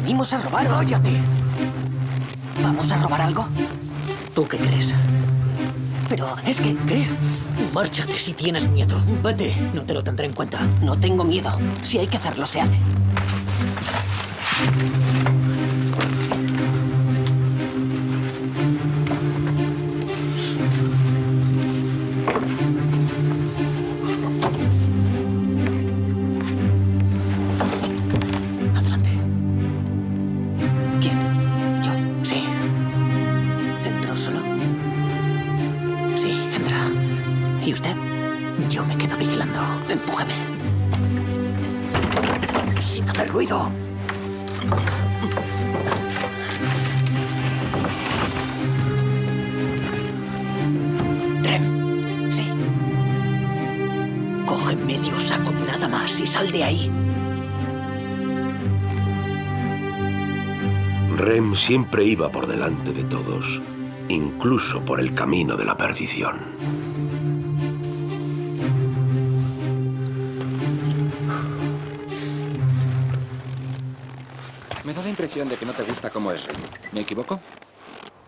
venimos a robar. ¡Cállate! ¿Vamos a robar algo? ¿Tú qué crees? Pero es que... ¿Qué? Márchate si tienes miedo. Vete, no te lo tendré en cuenta. No tengo miedo. Si hay que hacerlo, se hace. Adelante. ¿Quién? ¿Yo? Sí, ¿Entro solo? sí, entra. ¿Y usted? Yo me quedo vigilando. Empújame. Sin hacer ruido. Rem. Sí. Coge medio saco nada más y sal de ahí. Rem siempre iba por delante de todos, incluso por el camino de la perdición. Me da la impresión de que no te gusta cómo es Rem. ¿Me equivoco?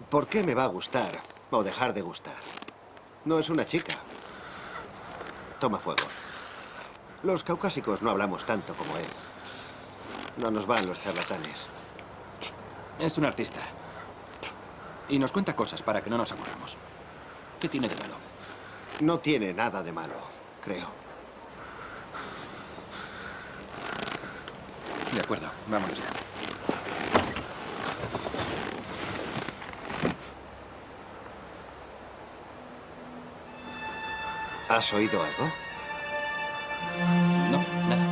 ¿Por qué me va a gustar o dejar de gustar? No es una chica. Toma fuego. Los caucásicos no hablamos tanto como él. No nos van los charlatanes. Es un artista. Y nos cuenta cosas para que no nos aburramos. ¿Qué tiene de malo? No tiene nada de malo, creo. De acuerdo, vámonos ya. ¿Has oído algo? No, nada.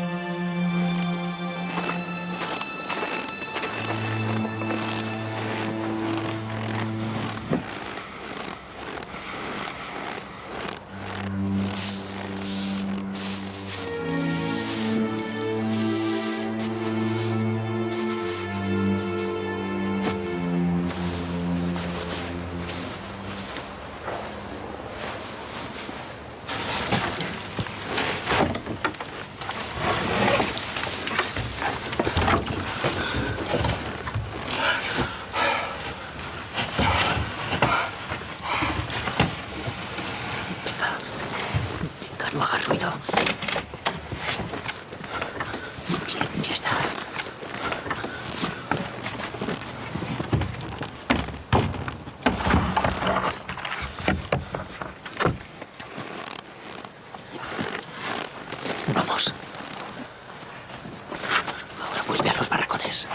Venga, no hagas ruido. Bien, ya está. Vamos. Ahora vuelve a los barracones.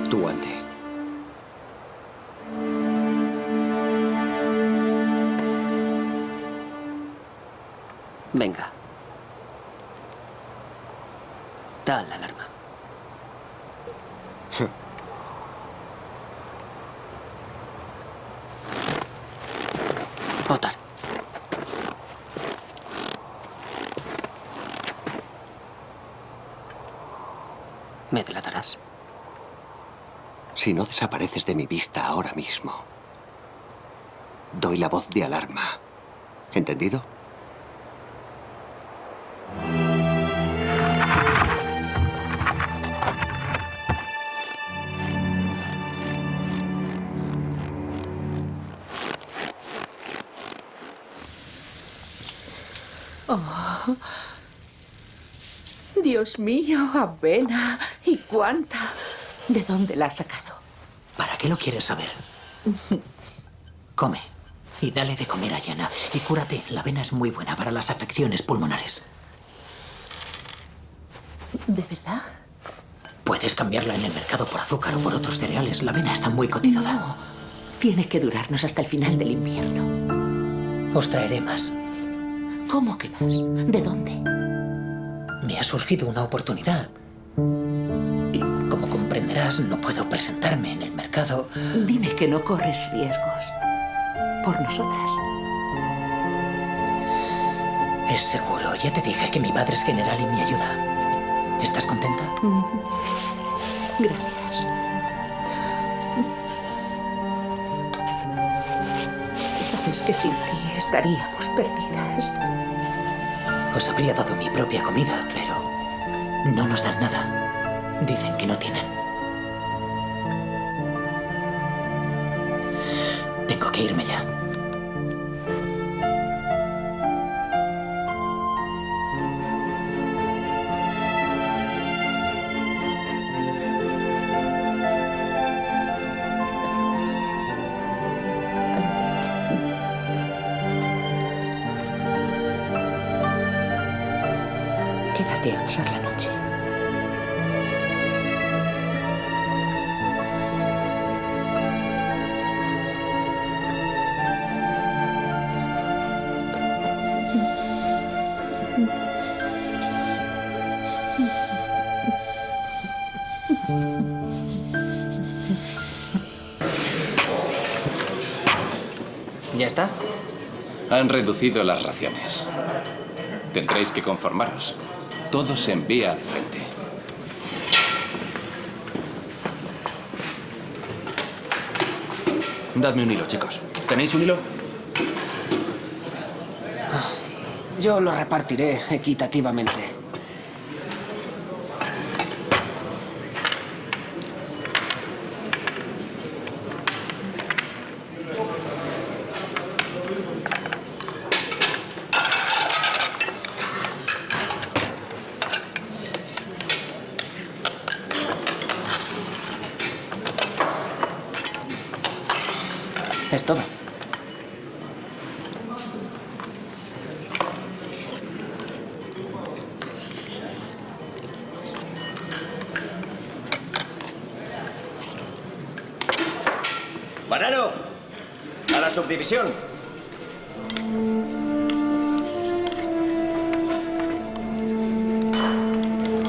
Tú ande. Venga. Da la alarma. Potter. ¿Me delatarás? Si no desapareces de mi vista ahora mismo, doy la voz de alarma. ¿Entendido? Dios mío, avena. ¿Y cuánta? ¿De dónde la has sacado? ¿Para qué lo quieres saber? Come. Y dale de comer a Yana. Y cúrate. La avena es muy buena para las afecciones pulmonares. ¿De verdad? Puedes cambiarla en el mercado por azúcar o por otros cereales. La avena está muy cotizada. No. Tiene que durarnos hasta el final del invierno. Os traeré más. ¿Cómo que más? ¿De dónde? Me ha surgido una oportunidad. Y como comprenderás, Además, no puedo presentarme en el mercado. Dime que no corres riesgos. Por nosotras. Es seguro. Ya te dije que mi padre es general y me ayuda. ¿Estás contenta? Gracias. Sabes que sin ti estaríamos perdidas. Os habría dado mi propia comida, pero no nos dan nada. Dicen que no tienen. Tengo que irme ya. Quédate a pasar la noche. ¿Ya está? Han reducido las raciones. Tendréis que conformaros. Todo se envía al frente. Dadme un hilo, chicos. ¿Tenéis un hilo? Yo lo repartiré equitativamente. Es todo. ¡Banano! ¡A la subdivisión!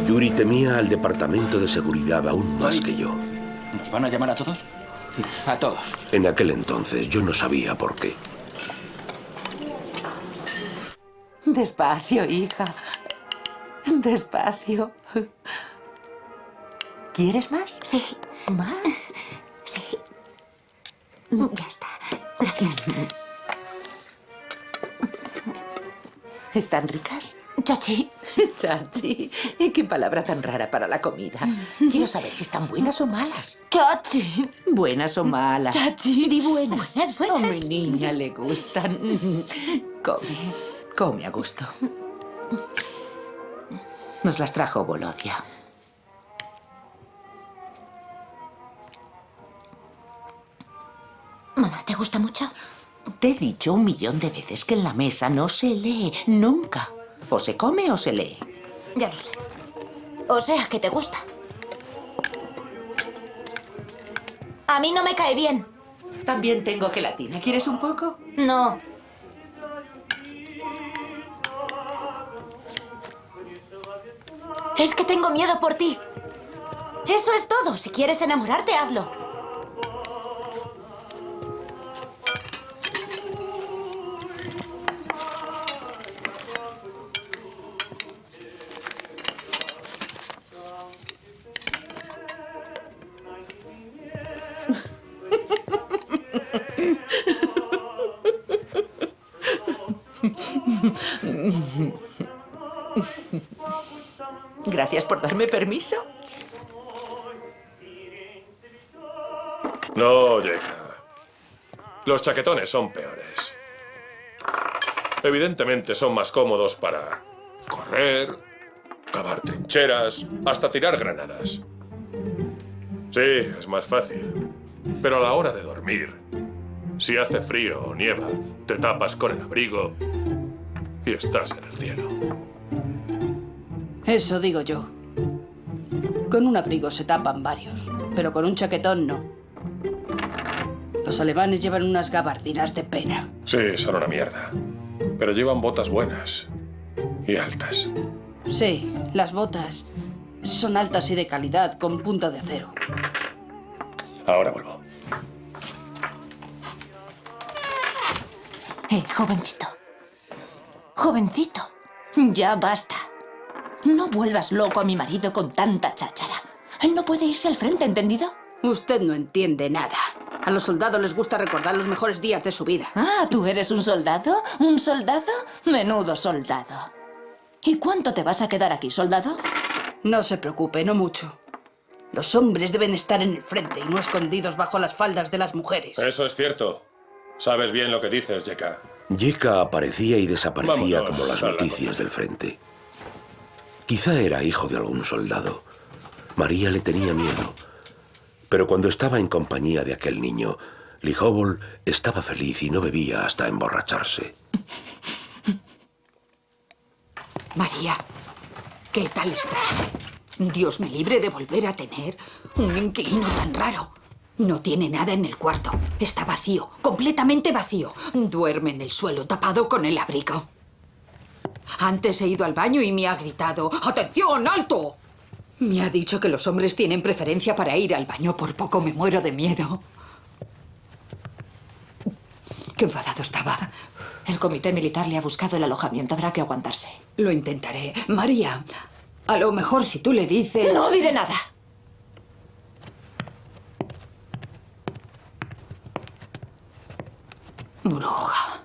Yuri temía al departamento de seguridad aún más que yo. ¿Nos van a llamar a todos? A todos. En aquel entonces yo no sabía por qué. Despacio, hija. Despacio. ¿Quieres más? Sí. ¿Más? Sí. Ya está. Gracias. ¿Están ricas? Chachi. Chachi. Qué palabra tan rara para la comida. Quiero saber si están buenas o malas. Chachi. ¿Buenas o malas? Chachi. Di buenas. Buenas, buenas. A mi niña le gustan. Come. Come a gusto. Nos las trajo Volodia. Mamá, ¿te gusta mucho? Te he dicho 1.000.000 de veces que en la mesa no se lee. Nunca. O se come o se lee. Ya lo sé. O sea, que te gusta. A mí no me cae bien. También tengo gelatina. ¿Quieres un poco? No. Es que tengo miedo por ti. Eso es todo. Si quieres enamorarte, hazlo. Gracias por darme permiso. No, Yeka. Los chaquetones son peores. Evidentemente son más cómodos para correr, cavar trincheras, hasta tirar granadas. Sí, es más fácil. Pero a la hora de dormir, si hace frío o nieva, te tapas con el abrigo y estás en el cielo. Eso digo yo. Con un abrigo se tapan varios, pero con un chaquetón no. Los alemanes llevan unas gabardinas de pena. Sí, son una mierda. Pero llevan botas buenas y altas. Sí, las botas. Son altas y de calidad, con punta de acero. Ahora vuelvo. Jovencito. Jovencito. Ya basta. No vuelvas loco a mi marido con tanta cháchara. Él no puede irse al frente, ¿entendido? Usted no entiende nada. A los soldados les gusta recordar los mejores días de su vida. Ah, ¿tú eres un soldado? ¿Un soldado? Menudo soldado. ¿Y cuánto te vas a quedar aquí, soldado? No se preocupe, no mucho. Los hombres deben estar en el frente y no escondidos bajo las faldas de las mujeres. Eso es cierto. Sabes bien lo que dices, Yeka. Yeka aparecía y desaparecía Vámonos como las a la noticias cocina. del frente. Quizá era hijo de algún soldado. María le tenía miedo. Pero cuando estaba en compañía de aquel niño, Lee Hobble estaba feliz y no bebía hasta emborracharse. María, ¿qué tal estás? Dios me libre de volver a tener un inquilino tan raro. No tiene nada en el cuarto. Está vacío, completamente vacío. Duerme en el suelo tapado con el abrigo. Antes he ido al baño y me ha gritado: ¡Atención, alto! Me ha dicho que los hombres tienen preferencia para ir al baño. Por poco me muero de miedo. Qué enfadado estaba. El comité militar le ha buscado el alojamiento. Habrá que aguantarse. Lo intentaré. María, a lo mejor si tú le dices... No diré nada. Bruja.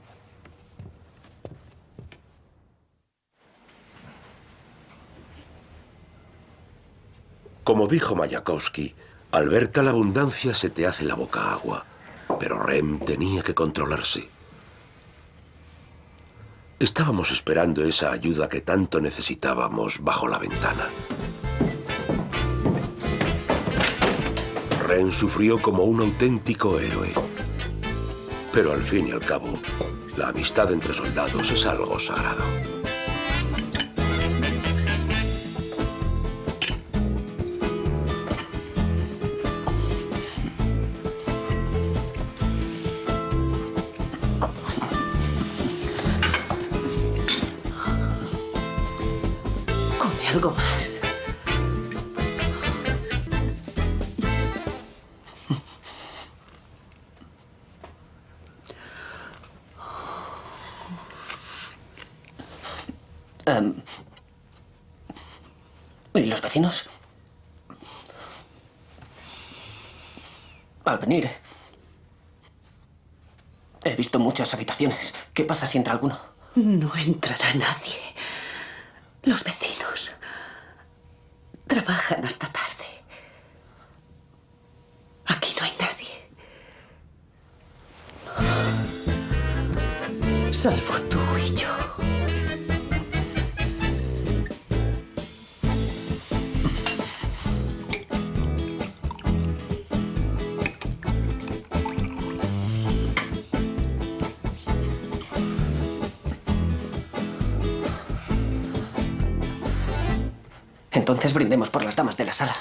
Como dijo Mayakovsky, al ver tal abundancia se te hace la boca agua. Pero Rem tenía que controlarse. Estábamos esperando esa ayuda que tanto necesitábamos bajo la ventana. Rem sufrió como un auténtico héroe. Pero al fin y al cabo, la amistad entre soldados es algo sagrado. Come algo más. ¿Y los vecinos? Al venir, he visto muchas habitaciones. ¿Qué pasa si entra alguno? No entrará nadie. Los vecinos trabajan hasta tarde. Aquí no hay nadie. Salvo tú y yo. Entonces brindemos por las damas de la sala.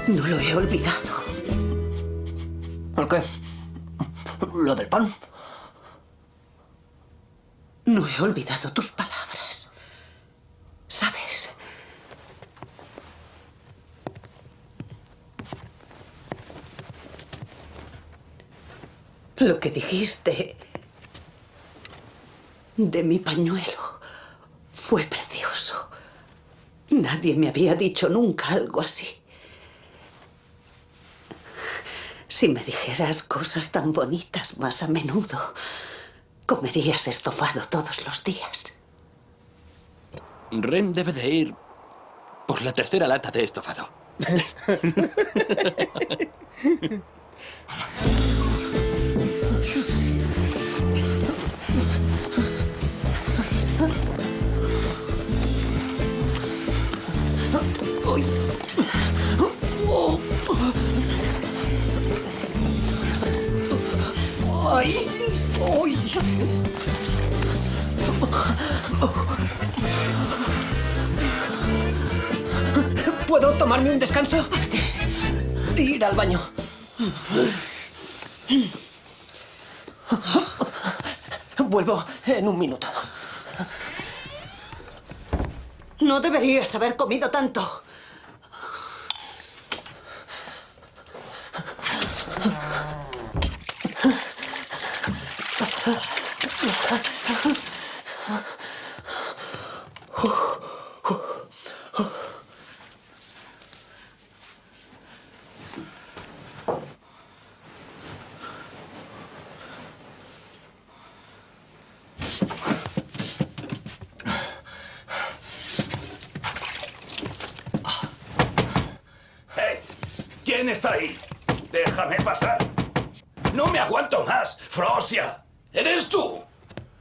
No lo he olvidado. ¿El qué? ¿Lo del pan? No he olvidado tus palabras. ¿Sabes? Lo que dijiste de mi pañuelo fue precioso. Nadie me había dicho nunca algo así. Si me dijeras cosas tan bonitas más a menudo, comerías estofado todos los días. Rem debe de ir por la tercera lata de estofado. ¡Ay! ¡Uy! ¿Puedo tomarme un descanso? Ir al baño. Vuelvo en un minuto. No deberías haber comido tanto. ¿Quién está ahí? Déjame pasar. ¡No me aguanto más! ¡Frosia! ¿Eres tú?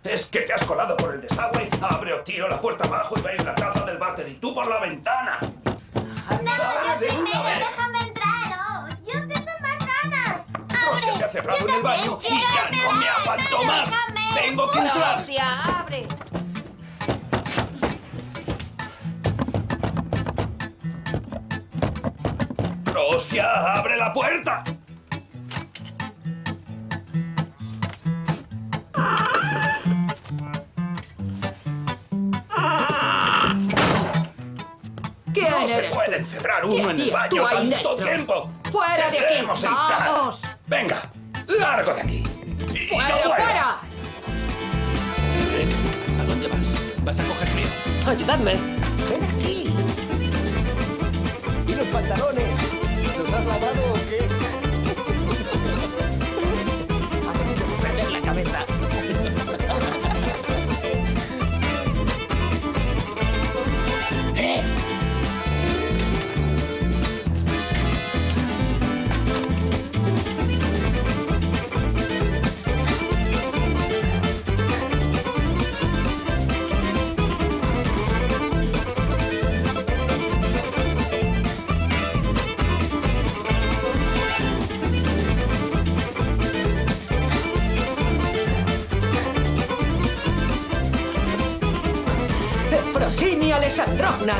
Es que te has colado por el desagüe. Abre o tiro la puerta abajo y veis la taza del váter y tú por la ventana. No, yo primero, déjame entrar. Oh, yo tengo más ganas. Frosia se ha cerrado en el baño y ya no me aguanto más. ¡Tengo que entrar! Frosia, abre. ¡Frosia, abre la puerta! ¿Quién No se eres puede tú? encerrar ¿Qué uno en el hacías tú baño ahí tanto dentro? tiempo. ¡Fuera de aquí! Debemos entrar. ¡Vamos! Venga, largo de aquí. Y ¡Fuera, no vuelvas. fuera! ¿A dónde vas? ¿Vas a coger frío? ¡Ayudadme! ¡Ven aquí! ¿Y los pantalones? ¿Los has lavado o qué? Has perder la cabeza. Efrosini Alessandrovna.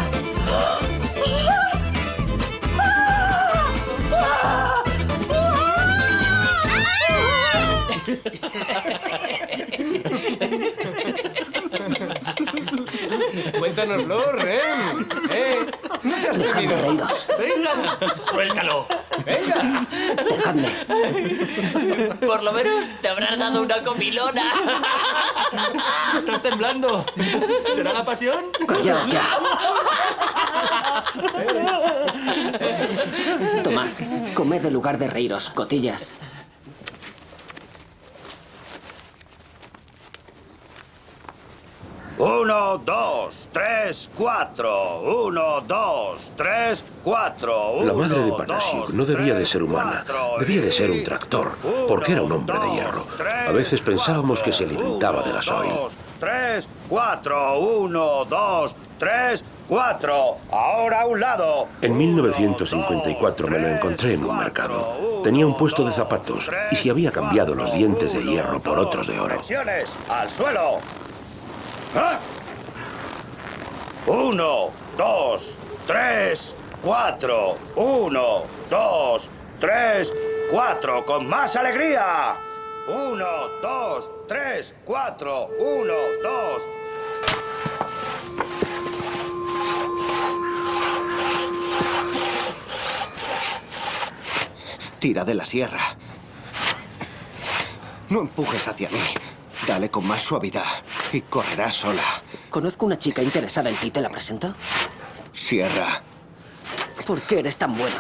Cuéntanoslo, Ren. No seas Dejad de tímido. reíros. Venga, suéltalo. Venga. Dejadme. Por lo menos te habrás dado una comilona. Estás temblando. ¿Será la pasión? Callaos ya. Tomad, comed en lugar de reíros, cotillas. Uno, dos, tres, cuatro. Uno, dos, tres, cuatro. La madre de Panasiuk no debía de ser humana, debía de ser un tractor, porque era un hombre de hierro. A veces pensábamos que se alimentaba de gasoil. Dos, tres, cuatro. Uno, dos, tres, cuatro. Ahora a un lado. En 1954 me lo encontré en un mercado. Tenía un puesto de zapatos y se había cambiado los dientes de hierro por otros de oro. Flexiones al suelo. ¿Ah? Uno, dos, tres, cuatro. Uno, dos, tres, cuatro. Con más alegría. Uno, dos, tres, cuatro. Uno, dos. Tira de la sierra. No empujes hacia mí. Dale con más suavidad y correrás sola. Conozco una chica interesada en ti, ¿te la presento? Sierra. ¿Por qué eres tan bueno?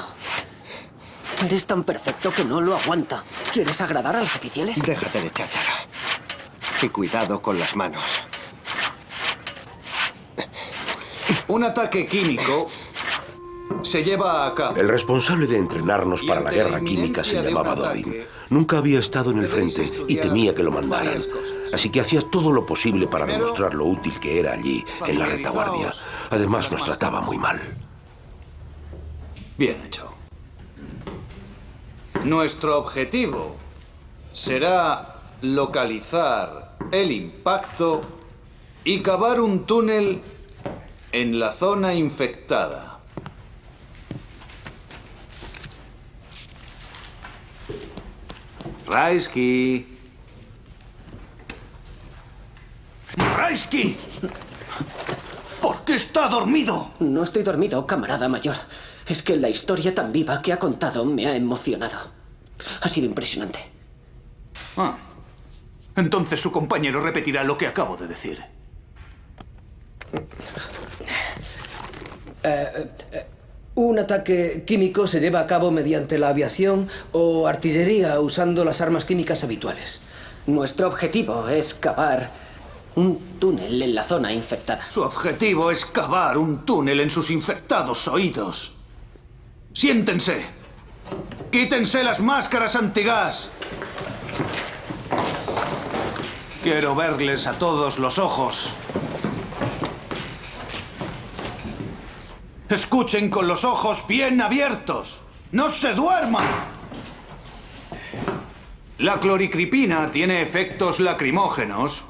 Eres tan perfecto que no lo aguanta. ¿Quieres agradar a los oficiales? Déjate de cháchara. Y cuidado con las manos. Un ataque químico se lleva a cabo. El responsable de entrenarnos para la guerra química se llamaba Doin. Nunca había estado en el frente y temía que lo mandaran. Así que hacía todo lo posible para demostrar lo útil que era allí, en la retaguardia. Además, nos trataba muy mal. Bien hecho. Nuestro objetivo será localizar el impacto y cavar un túnel en la zona infectada. Raisky. ¡Raisky! ¿Por qué está dormido? No estoy dormido, camarada mayor. Es que la historia tan viva que ha contado me ha emocionado. Ha sido impresionante. Ah. Entonces su compañero repetirá lo que acabo de decir. Un ataque químico se lleva a cabo mediante la aviación o artillería usando las armas químicas habituales. Nuestro objetivo es cavar un túnel en la zona infectada. Su objetivo es cavar un túnel en sus infectados oídos. Siéntense. Quítense las máscaras antigas. Quiero verles a todos los ojos. Escuchen con los ojos bien abiertos. ¡No se duerman! La cloricripina tiene efectos lacrimógenos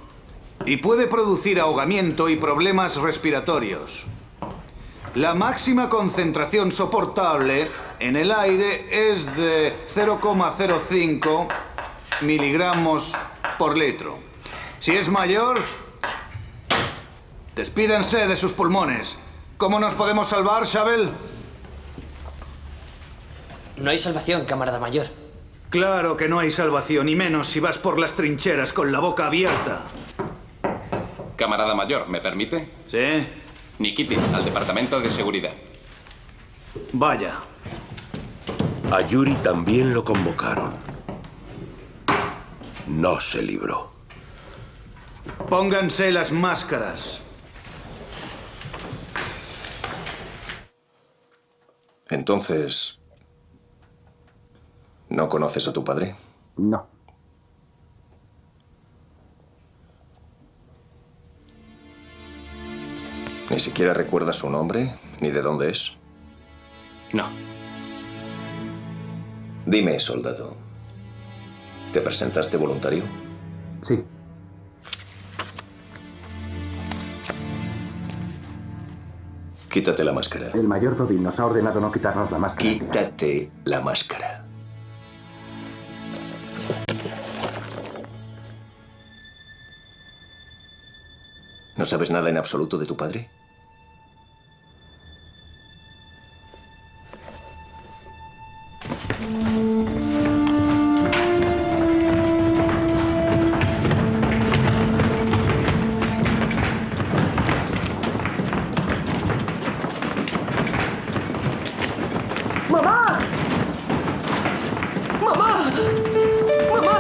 y puede producir ahogamiento y problemas respiratorios. La máxima concentración soportable en el aire es de 0,05 miligramos por litro. Si es mayor, despídense de sus pulmones. ¿Cómo nos podemos salvar, Shabel? No hay salvación, camarada mayor. Claro que no hay salvación, y menos si vas por las trincheras con la boca abierta. Camarada mayor, ¿me permite? Sí. Nikitin, al departamento de seguridad. Vaya. A Yuri también lo convocaron. No se libró. Pónganse las máscaras. Entonces, ¿no conoces a tu padre? No. ¿Ni siquiera recuerdas su nombre? ¿Ni de dónde es? No. Dime, soldado. ¿Te presentaste voluntario? Sí. Quítate la máscara. El mayor Dodin nos ha ordenado no quitarnos la máscara. Quítate la máscara. ¿No sabes nada en absoluto de tu padre? ¡Mamá! ¡Mamá! ¡Mamá!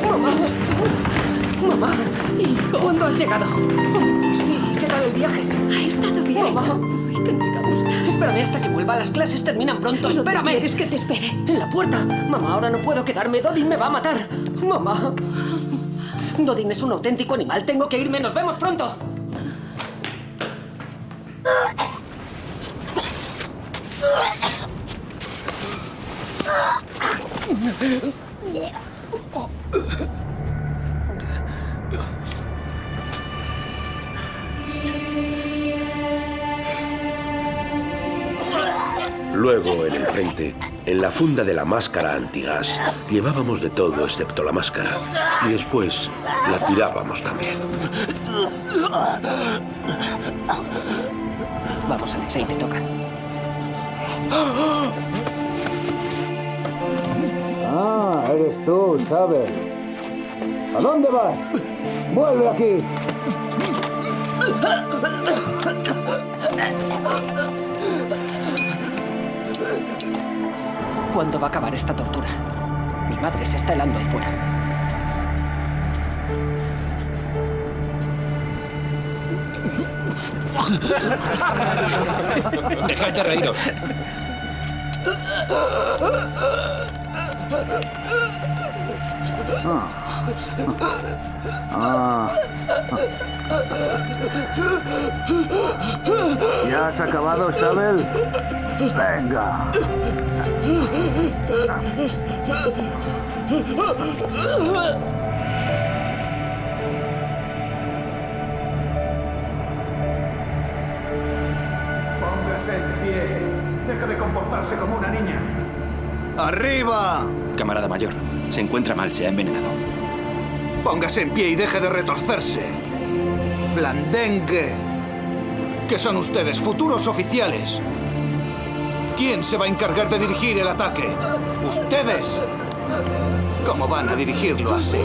¡Mamá! ¡Mamá! Hijo. ¿Cuándo has llegado? ¿Y qué tal el viaje? Ha estado bien. Mamá. Ay, qué me gusta. Espérame hasta que vuelva. Las clases terminan pronto. ¡Espérame! ¿Quieres que te espere? En la puerta. Mamá, ahora no puedo quedarme. Dodin me va a matar. Mamá. Dodin es un auténtico animal. Tengo que irme. Nos vemos pronto. Luego, en el frente, en la funda de la máscara antigas, llevábamos de todo excepto la máscara. Y después la tirábamos también. Vamos, Alexei, te toca. Ah, eres tú, ¿sabes? ¿A dónde vas? ¡Vuelve aquí! ¿Cuándo va a acabar esta tortura? Mi madre se está helando ahí fuera. Dejad de reíros. ¿Ya has acabado, Shabel? Venga. Póngase de pie. Deja de comportarse como una niña. ¡Arriba! Camarada mayor, se encuentra mal, se ha envenenado. Póngase en pie y deje de retorcerse. Blandengue. ¿Qué son ustedes? Futuros oficiales. ¿Quién se va a encargar de dirigir el ataque? ¿Ustedes? ¿Cómo van a dirigirlo así?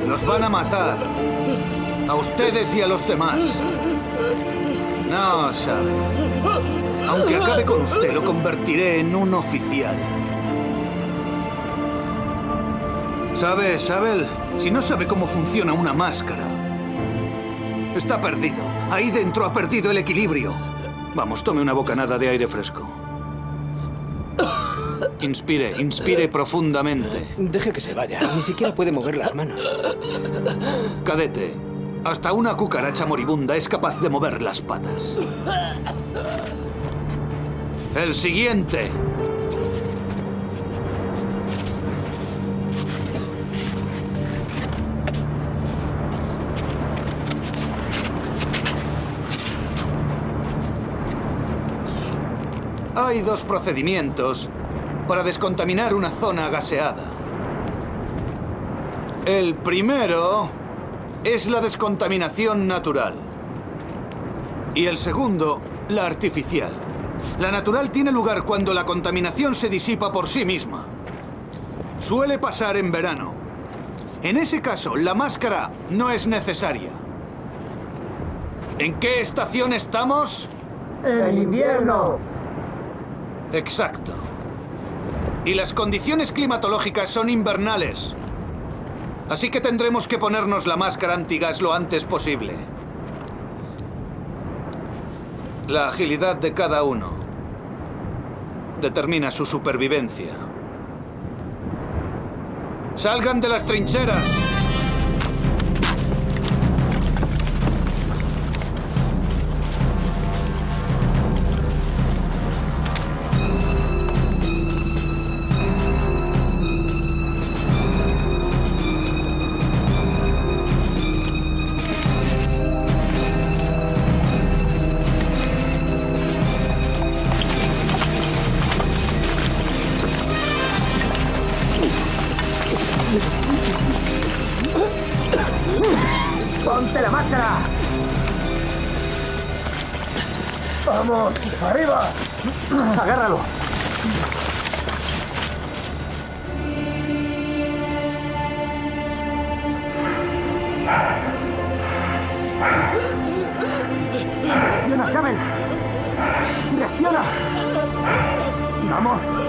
Los van a matar. A ustedes y a los demás. No, sabe. Aunque acabe con usted, lo convertiré en un oficial. ¿Sabe, Sabel? Si no sabe cómo funciona una máscara, está perdido. Ahí dentro ha perdido el equilibrio. Vamos, tome una bocanada de aire fresco. Inspire, inspire profundamente. Deje que se vaya. Ni siquiera puede mover las manos. Cadete, hasta una cucaracha moribunda es capaz de mover las patas. El siguiente. Hay dos procedimientos para descontaminar una zona gaseada. El primero es la descontaminación natural. Y el segundo, la artificial. La natural tiene lugar cuando la contaminación se disipa por sí misma. Suele pasar en verano. En ese caso, la máscara no es necesaria. ¿En qué estación estamos? ¡En invierno! Exacto. Y las condiciones climatológicas son invernales. Así que tendremos que ponernos la máscara antigas lo antes posible. La agilidad de cada uno determina su supervivencia. ¡Salgan de las trincheras! ¡Ponte la máscara! ¡Vamos! ¡Arriba! ¡Agárralo! ¡Reacciona, Chávez! ¡Reacciona! ¡Vamos!